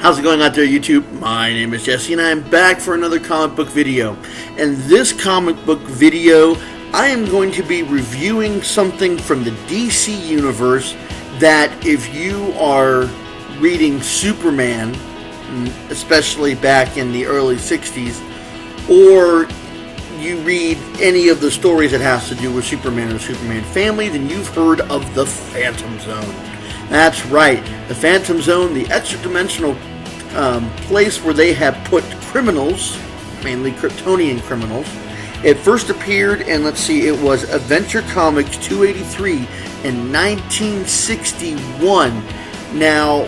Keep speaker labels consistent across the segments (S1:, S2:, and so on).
S1: How's it going out there, YouTube? My name is Jesse, and I am back for another comic book video. And this comic book video, I am going to be reviewing something from the DC Universe that if you are reading Superman, especially back in the early 60s, or you read any of the stories that has to do with Superman or the Superman family, then you've heard of the Phantom Zone. That's right, the Phantom Zone, the extra-dimensional place where they have put criminals, mainly Kryptonian criminals. It first appeared in, it was Adventure Comics 283 in 1961. Now,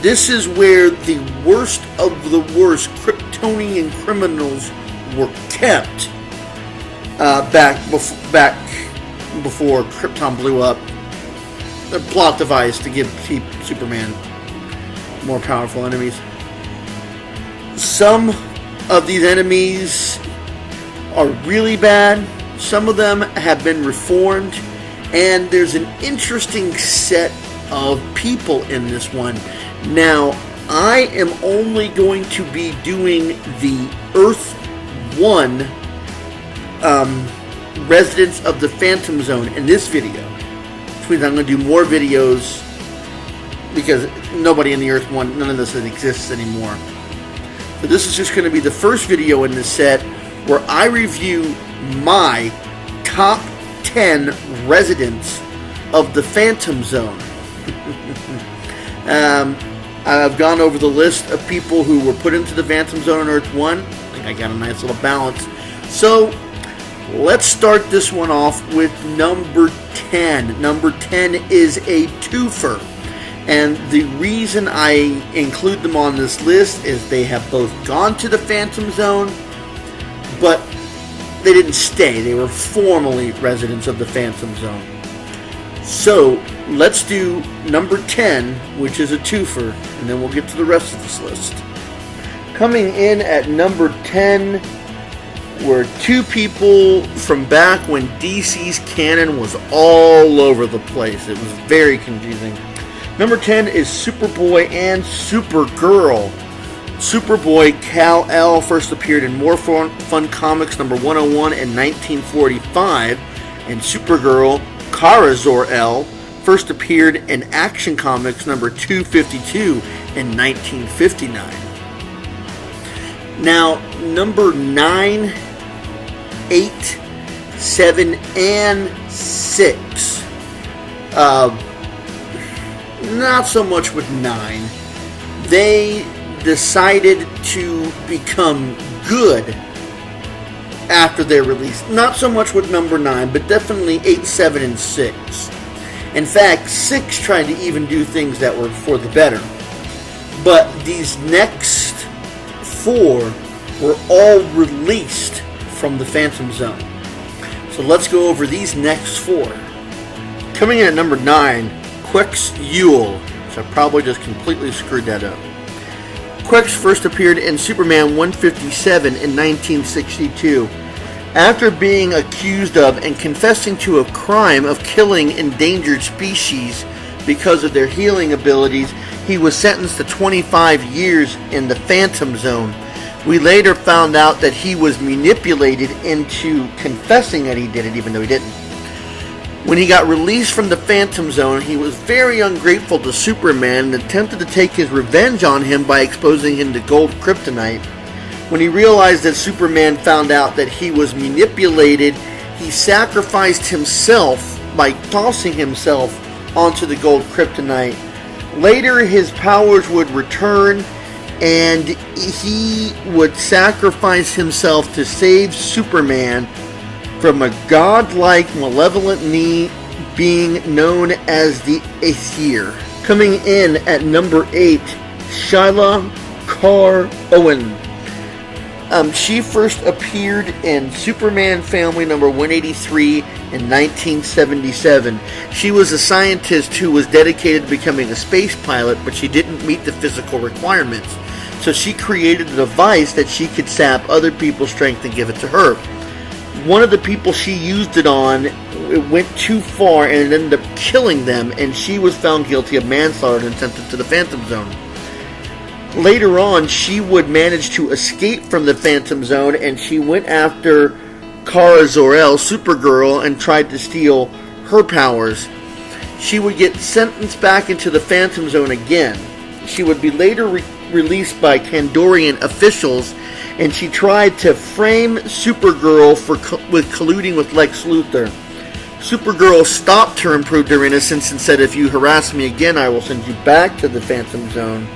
S1: this is where the worst of the worst Kryptonian criminals were kept back before Krypton blew up. A plot device to give Superman more powerful enemies. Some of these enemies are really bad. Some of them have been reformed, and there's an interesting set of people in this one. Now, I am only going to be doing the Earth 1 residents of the Phantom Zone in this video, which means I'm going to do more videos because nobody in the Earth 1, none of this exists anymore. So this is just going to be the first video in this set where I review my top 10 residents of the Phantom Zone. I've gone over the list of people who were put into the Phantom Zone on Earth 1. I think I got a nice little balance. So let's start this one off with number 10. Number 10 is a twofer. And the reason I include them on this list is they have both gone to the Phantom Zone, but they didn't stay. They were formerly residents of the Phantom Zone. So let's do number 10, which is a twofer, and then we'll get to the rest of this list. Coming in at number 10 were two people from back when DC's canon was all over the place. It was very confusing. Number 10 is Superboy and Supergirl. Superboy Kal-El first appeared in More Fun Comics number 101 in 1945, and Supergirl Kara Zor-El first appeared in Action Comics number 252 in 1959. Now, number 9, 8, 7, and 6. Not so much with 9. They decided to become good after their release. Not so much with number 9, but definitely 8, 7, and 6. In fact, 6 tried to even do things that were for the better. But these next 4 were all released from the Phantom Zone. So let's go over these next 4. Coming in at number 9, Quix-Yule. So I probably just completely screwed that up. Quix first appeared in Superman 157 in 1962. After being accused of and confessing to a crime of killing endangered species because of their healing abilities, he was sentenced to 25 years in the Phantom Zone. We later found out that he was manipulated into confessing that he did it, even though he didn't. When he got released from the Phantom Zone, he was very ungrateful to Superman and attempted to take his revenge on him by exposing him to gold kryptonite. When he realized that Superman found out that he was manipulated, he sacrificed himself by tossing himself onto the gold kryptonite. Later, his powers would return, and he would sacrifice himself to save Superman from a godlike, malevolent being known as the Aether. Coming in at number 8, Shyla Kar-Owen. She first appeared in Superman Family number 183 in 1977. She was a scientist who was dedicated to becoming a space pilot, but she didn't meet the physical requirements. So she created a device that she could sap other people's strength and give it to her. One of the people she used it on, it went too far and it ended up killing them, and she was found guilty of manslaughter and sent to the Phantom Zone. Later on, she would manage to escape from the Phantom Zone, and she went after Kara Zor-El, Supergirl, and tried to steal her powers. She would get sentenced back into the Phantom Zone again. She would be later released by Kandorian officials, and she tried to frame Supergirl with colluding with Lex Luthor. Supergirl stopped her and proved her innocence and said, "If you harass me again, I will send you back to the Phantom Zone."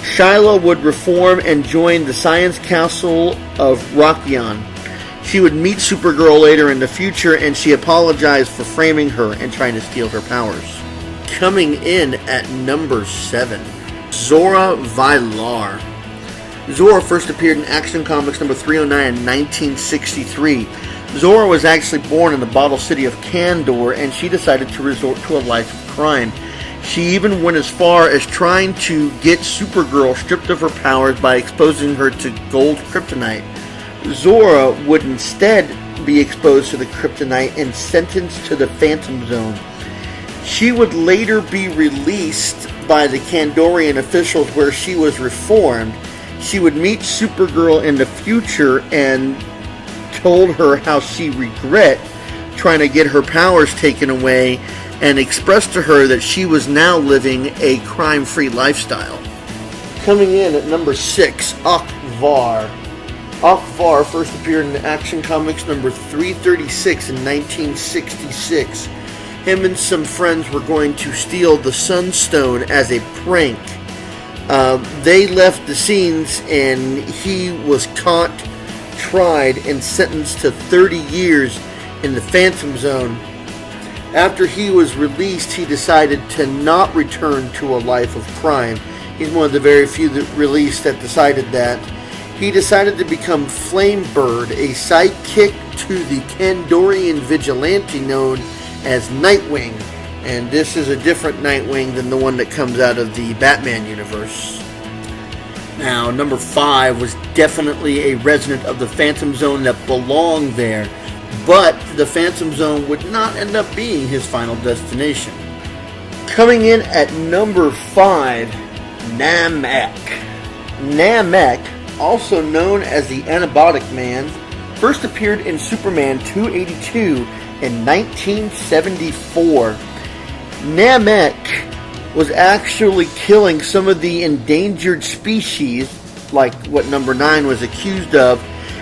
S1: Shyla would reform and join the Science Council of Rockion. She would meet Supergirl later in the future, and she apologized for framing her and trying to steal her powers. Coming in at number 7, Zora Vylar. Zora first appeared in Action Comics number 309 in 1963. Zora was actually born in the bottle city of Kandor, and she decided to resort to a life of crime. She even went as far as trying to get Supergirl stripped of her powers by exposing her to gold kryptonite. Zora would instead be exposed to the kryptonite and sentenced to the Phantom Zone. She would later be released by the Kandorian officials, where she was reformed. She would meet Supergirl in the future and told her how she regret trying to get her powers taken away, and expressed to her that she was now living a crime-free lifestyle. Coming in at number 6, Akvar. Akvar first appeared in Action Comics number 336 in 1966. Him and some friends were going to steal the Sunstone as a prank. They left the scenes, and he was caught, tried, and sentenced to 30 years in the Phantom Zone. After he was released, he decided to not return to a life of crime. He's one of the very few that released that decided that. He decided to become Flamebird, a sidekick to the Kandorian vigilante known as Nightwing. And this is a different Nightwing than the one that comes out of the Batman universe. Now, number 5 was definitely a resident of the Phantom Zone that belonged there. But the Phantom Zone would not end up being his final destination. Coming in at number 5, Namek. Namek, also known as the Antibiotic Man, first appeared in Superman 282 in 1974. Namek was actually killing some of the endangered species, like what number 9 was accused of,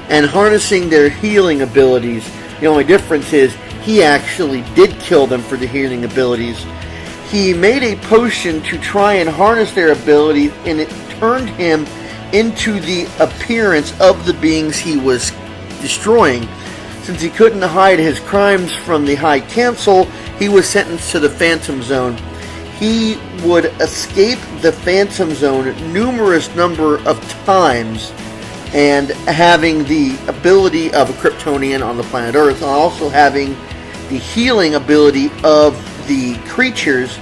S1: and harnessing their healing abilities. The only difference is he actually did kill them for the healing abilities. He made a potion to try and harness their abilities, and it turned him into the appearance of the beings he was destroying. Since he couldn't hide his crimes from the High Council, he was sentenced to the Phantom Zone. He would escape the Phantom Zone numerous number of times, and having the ability of a Kryptonian on the planet Earth, and also having the healing ability of the creatures,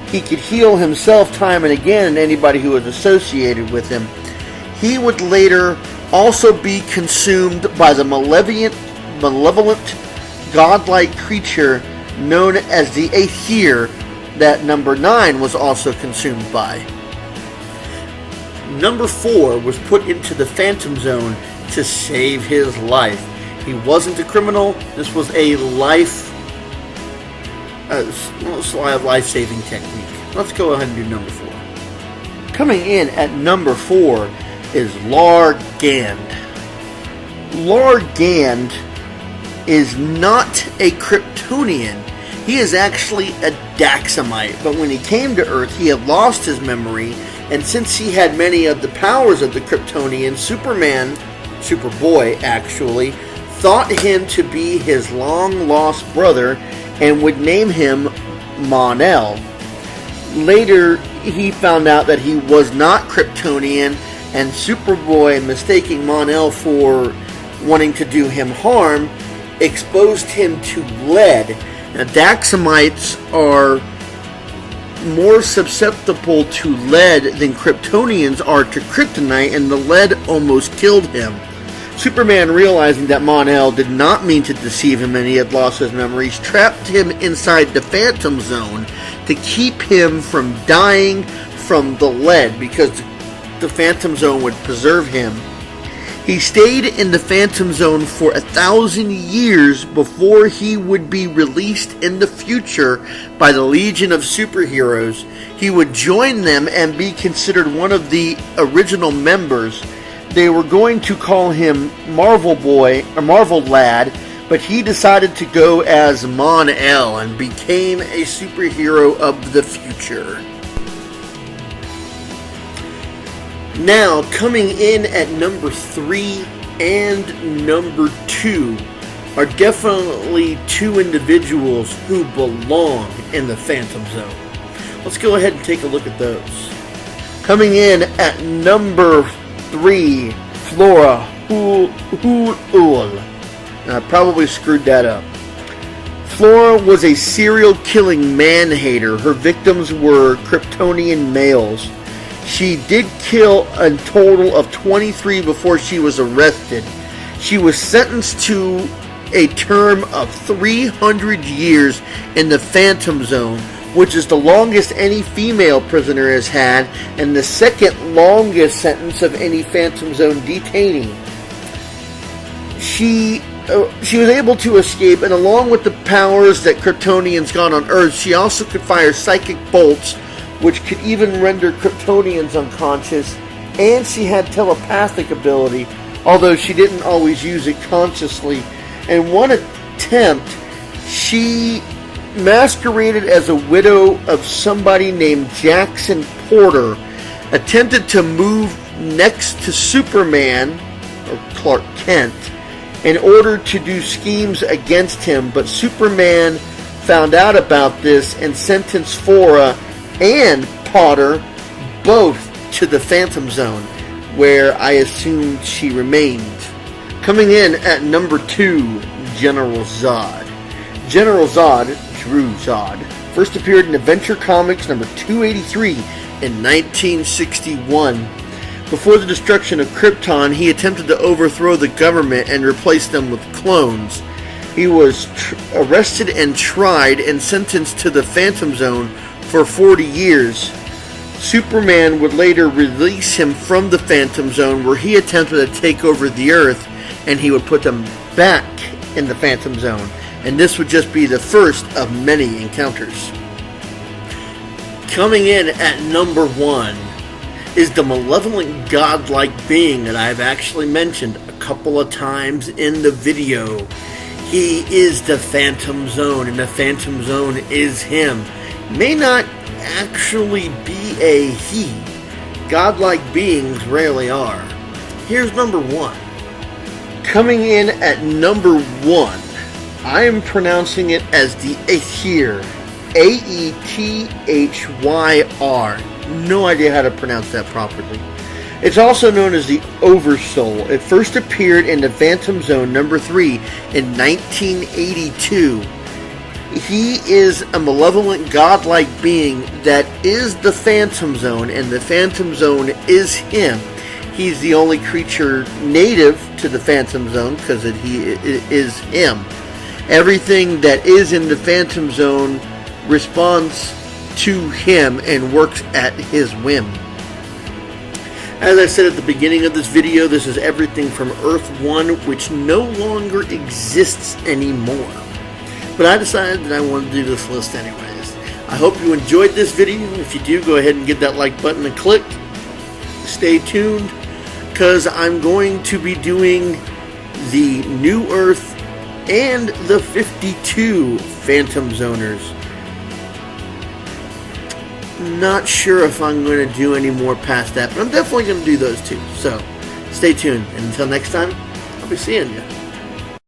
S1: he could heal himself time and again and anybody who was associated with him. He would later also be consumed by the malevolent godlike creature known as the Aether that number 9 was also consumed by. Number 4 was put into the Phantom Zone to save his life. He wasn't a criminal. This was a life-saving technique. Let's go ahead and do number 4. Coming in at number 4 is Largand. Largand is not a Kryptonian. He is actually a Daxamite, but when he came to Earth, he had lost his memory, and since he had many of the powers of the Kryptonian, Superboy actually, thought him to be his long-lost brother and would name him Mon-El. Later, he found out that he was not Kryptonian, and Superboy, mistaking Mon-El for wanting to do him harm, exposed him to lead. Now, Daxamites are more susceptible to lead than Kryptonians are to kryptonite, and the lead almost killed him. Superman, realizing that Mon-El did not mean to deceive him and he had lost his memories, trapped him inside the Phantom Zone to keep him from dying from the lead, because the Phantom Zone would preserve him. He stayed in the Phantom Zone for 1,000 years before he would be released in the future by the Legion of Superheroes. He would join them and be considered one of the original members. They were going to call him Marvel Boy, or Marvel Lad, but he decided to go as Mon-El and became a superhero of the future. Now, coming in at number 3 and number 2 are definitely two individuals who belong in the Phantom Zone. Let's go ahead and take a look at those. Coming in at number 3, Flora Hul'ul. I probably screwed that up. Flora was a serial killing man-hater. Her victims were Kryptonian males. She did kill a total of 23 before she was arrested. She was sentenced to a term of 300 years in the Phantom Zone, which is the longest any female prisoner has had, and the second longest sentence of any Phantom Zone detainee. She was able to escape, and along with the powers that Kryptonians got on Earth, she also could fire psychic bolts, which could even render Kryptonians unconscious, and she had telepathic ability, although she didn't always use it consciously. In one attempt, she masqueraded as a widow of somebody named Jackson Porter, attempted to move next to Superman, or Clark Kent, in order to do schemes against him, but Superman found out about this and sentenced Flora and Potter both to the Phantom Zone, where I assumed she remained. Coming in at number 2, General Zod. General Zod, Drew Zod, first appeared in Adventure Comics number 283 in 1961. Before the destruction of Krypton, he attempted to overthrow the government and replace them with clones. He was arrested and tried and sentenced to the Phantom Zone for 40 years. Superman would later release him from the Phantom Zone, where he attempted to take over the Earth, and he would put them back in the Phantom Zone. And this would just be the first of many encounters. Coming in at number 1 is the malevolent godlike being that I've actually mentioned a couple of times in the video. He is the Phantom Zone, and the Phantom Zone is him. May not actually be a he. Godlike beings rarely are. Here's number 1. Coming in at number 1, I am pronouncing it as the Aethyr. A-E-T-H-Y-R. No idea how to pronounce that properly. It's also known as the Oversoul. It first appeared in the Phantom Zone number 3 in 1982. He is a malevolent godlike being that is the Phantom Zone, and the Phantom Zone is him. He's the only creature native to the Phantom Zone because he is him. Everything that is in the Phantom Zone responds to him and works at his whim. As I said at the beginning of this video, this is everything from Earth 1, which no longer exists anymore. But I decided that I wanted to do this list anyways. I hope you enjoyed this video. If you do, go ahead and give that like button a click. Stay tuned, because I'm going to be doing the New Earth and the 52 Phantom Zoners. Not sure if I'm going to do any more past that, but I'm definitely going to do those two. So, stay tuned. And until next time, I'll be seeing you.